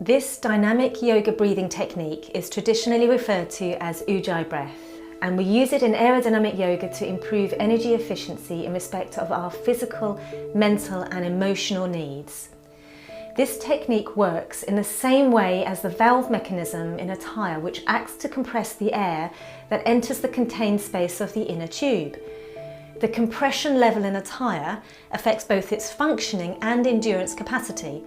This dynamic yoga breathing technique is traditionally referred to as Ujjayi breath, and we use it in aerodynamic yoga to improve energy efficiency in respect of our physical, mental and emotional needs. This technique works in the same way as the valve mechanism in a tyre, which acts to compress the air that enters the contained space of the inner tube. The compression level in a tyre affects both its functioning and endurance capacity.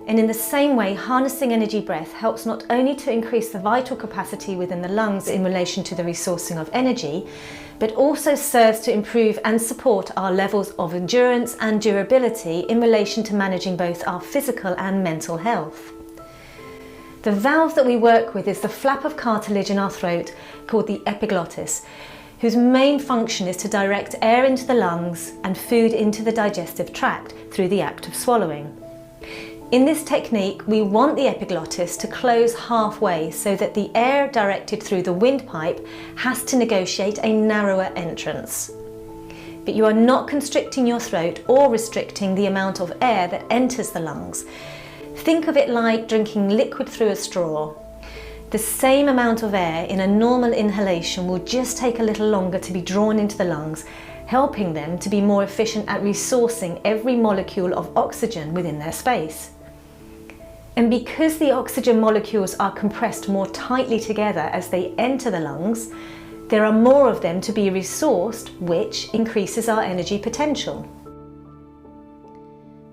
And in the same way, harnessing energy breath helps not only to increase the vital capacity within the lungs in relation to the resourcing of energy, but also serves to improve and support our levels of endurance and durability in relation to managing both our physical and mental health. The valve that we work with is the flap of cartilage in our throat called the epiglottis, whose main function is to direct air into the lungs and food into the digestive tract through the act of swallowing. In this technique, we want the epiglottis to close halfway so that the air directed through the windpipe has to negotiate a narrower entrance. But you are not constricting your throat or restricting the amount of air that enters the lungs. Think of it like drinking liquid through a straw. The same amount of air in a normal inhalation will just take a little longer to be drawn into the lungs, helping them to be more efficient at resourcing every molecule of oxygen within their space. And because the oxygen molecules are compressed more tightly together as they enter the lungs, there are more of them to be resourced, which increases our energy potential.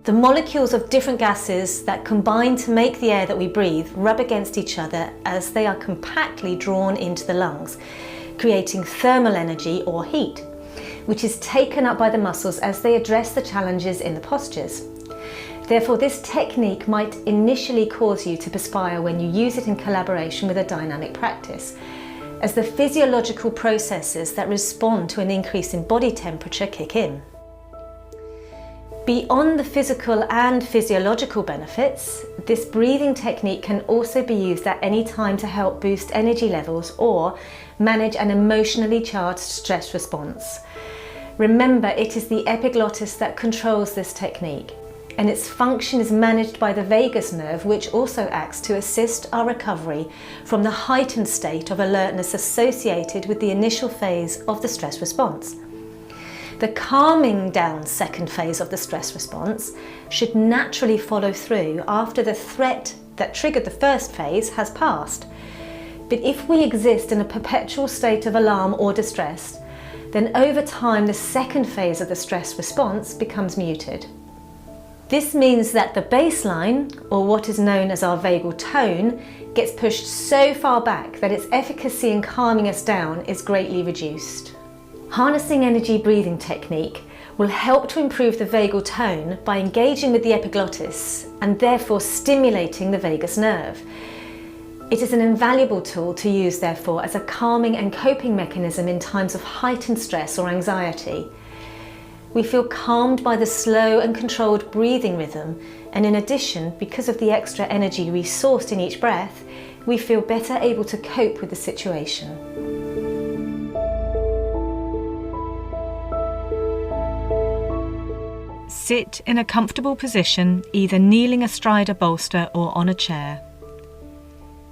The molecules of different gases that combine to make the air that we breathe rub against each other as they are compactly drawn into the lungs, creating thermal energy or heat, which is taken up by the muscles as they address the challenges in the postures. Therefore, this technique might initially cause you to perspire when you use it in collaboration with a dynamic practice, as the physiological processes that respond to an increase in body temperature kick in. Beyond the physical and physiological benefits, this breathing technique can also be used at any time to help boost energy levels or manage an emotionally charged stress response. Remember, it is the epiglottis that controls this technique, and its function is managed by the vagus nerve, which also acts to assist our recovery from the heightened state of alertness associated with the initial phase of the stress response. The calming down second phase of the stress response should naturally follow through after the threat that triggered the first phase has passed. But if we exist in a perpetual state of alarm or distress, then over time the second phase of the stress response becomes muted. This means that the baseline, or what is known as our vagal tone, gets pushed so far back that its efficacy in calming us down is greatly reduced. Harnessing energy breathing technique will help to improve the vagal tone by engaging with the epiglottis and therefore stimulating the vagus nerve. It is an invaluable tool to use, therefore, as a calming and coping mechanism in times of heightened stress or anxiety. We feel calmed by the slow and controlled breathing rhythm, and in addition, because of the extra energy resourced in each breath, we feel better able to cope with the situation. Sit in a comfortable position, either kneeling astride a bolster or on a chair.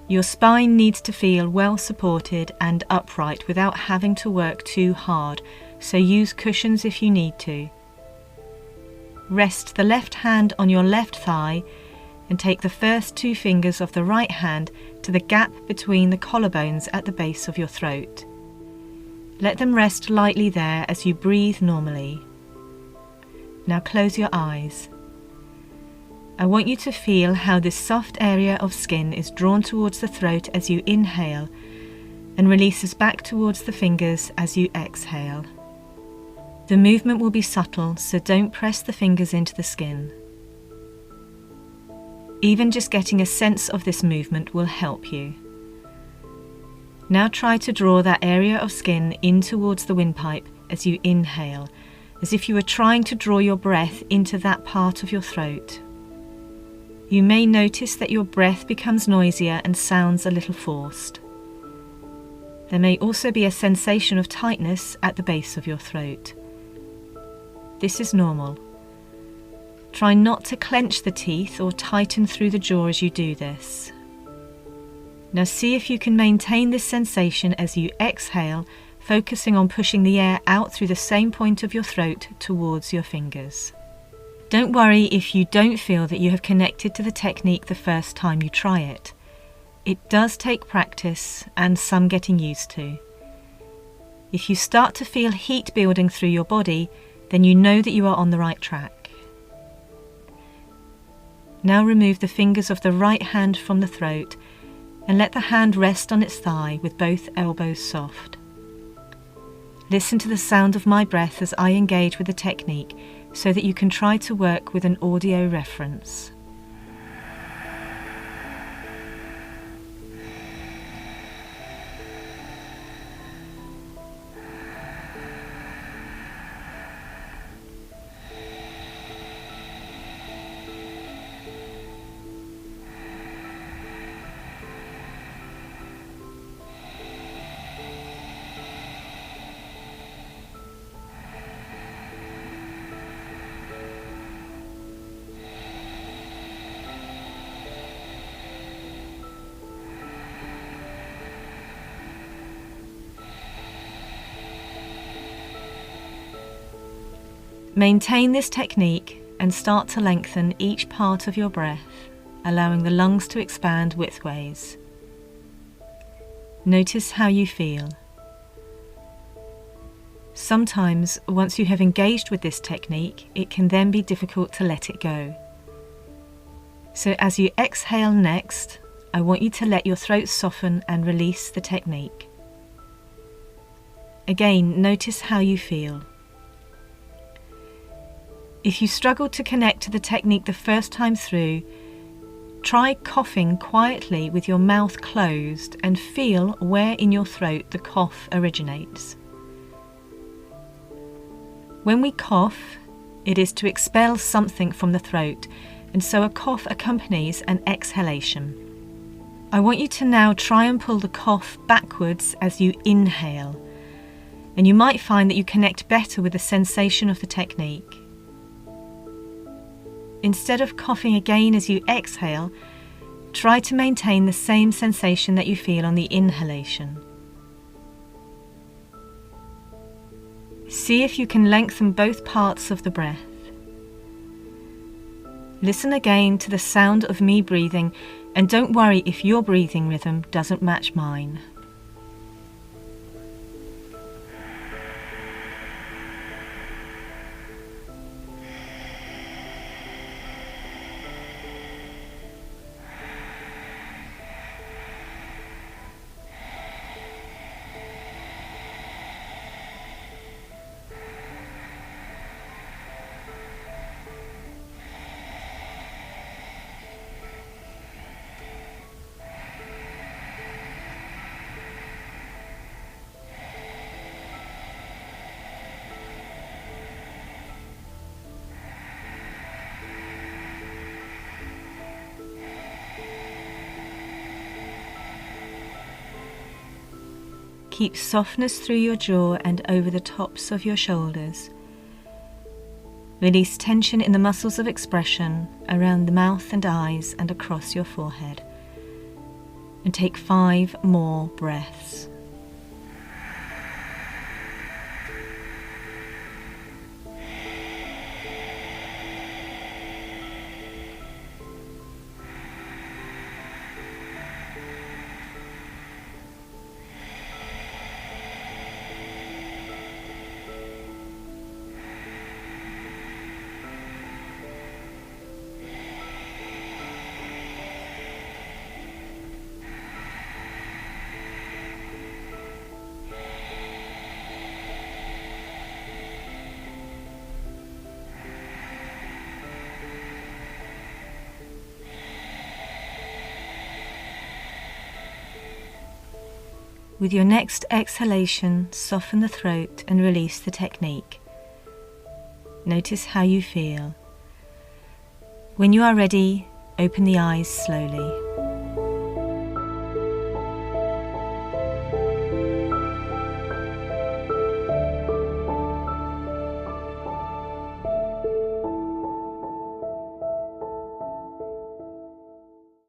Your spine needs to feel well supported and upright without having to work too hard, so use cushions if you need to. Rest the left hand on your left thigh and take the first two fingers of the right hand to the gap between the collarbones at the base of your throat. Let them rest lightly there as you breathe normally. Now close your eyes. I want you to feel how this soft area of skin is drawn towards the throat as you inhale and releases back towards the fingers as you exhale. The movement will be subtle, so don't press the fingers into the skin. Even just getting a sense of this movement will help you. Now try to draw that area of skin in towards the windpipe as you inhale, as if you were trying to draw your breath into that part of your throat. You may notice that your breath becomes noisier and sounds a little forced. There may also be a sensation of tightness at the base of your throat. This is normal. Try not to clench the teeth or tighten through the jaw as you do this. Now see if you can maintain this sensation as you exhale, focusing on pushing the air out through the same point of your throat towards your fingers. Don't worry if you don't feel that you have connected to the technique the first time you try it. It does take practice and some getting used to. If you start to feel heat building through your body, then you know that you are on the right track. Now remove the fingers of the right hand from the throat and let the hand rest on its thigh with both elbows soft. Listen to the sound of my breath as I engage with the technique so that you can try to work with an audio reference. Maintain this technique and start to lengthen each part of your breath, allowing the lungs to expand widthways. Notice how you feel. Sometimes, once you have engaged with this technique, it can then be difficult to let it go. So as you exhale next, I want you to let your throat soften and release the technique. Again, notice how you feel. If you struggle to connect to the technique the first time through, try coughing quietly with your mouth closed and feel where in your throat the cough originates. When we cough, it is to expel something from the throat, and so a cough accompanies an exhalation. I want you to now try and pull the cough backwards as you inhale, and you might find that you connect better with the sensation of the technique. Instead of coughing again as you exhale, try to maintain the same sensation that you feel on the inhalation. See if you can lengthen both parts of the breath. Listen again to the sound of me breathing, and don't worry if your breathing rhythm doesn't match mine. Keep softness through your jaw and over the tops of your shoulders. Release tension in the muscles of expression around the mouth and eyes and across your forehead. And take 5 more breaths. With your next exhalation, soften the throat and release the technique. Notice how you feel. When you are ready, open the eyes slowly.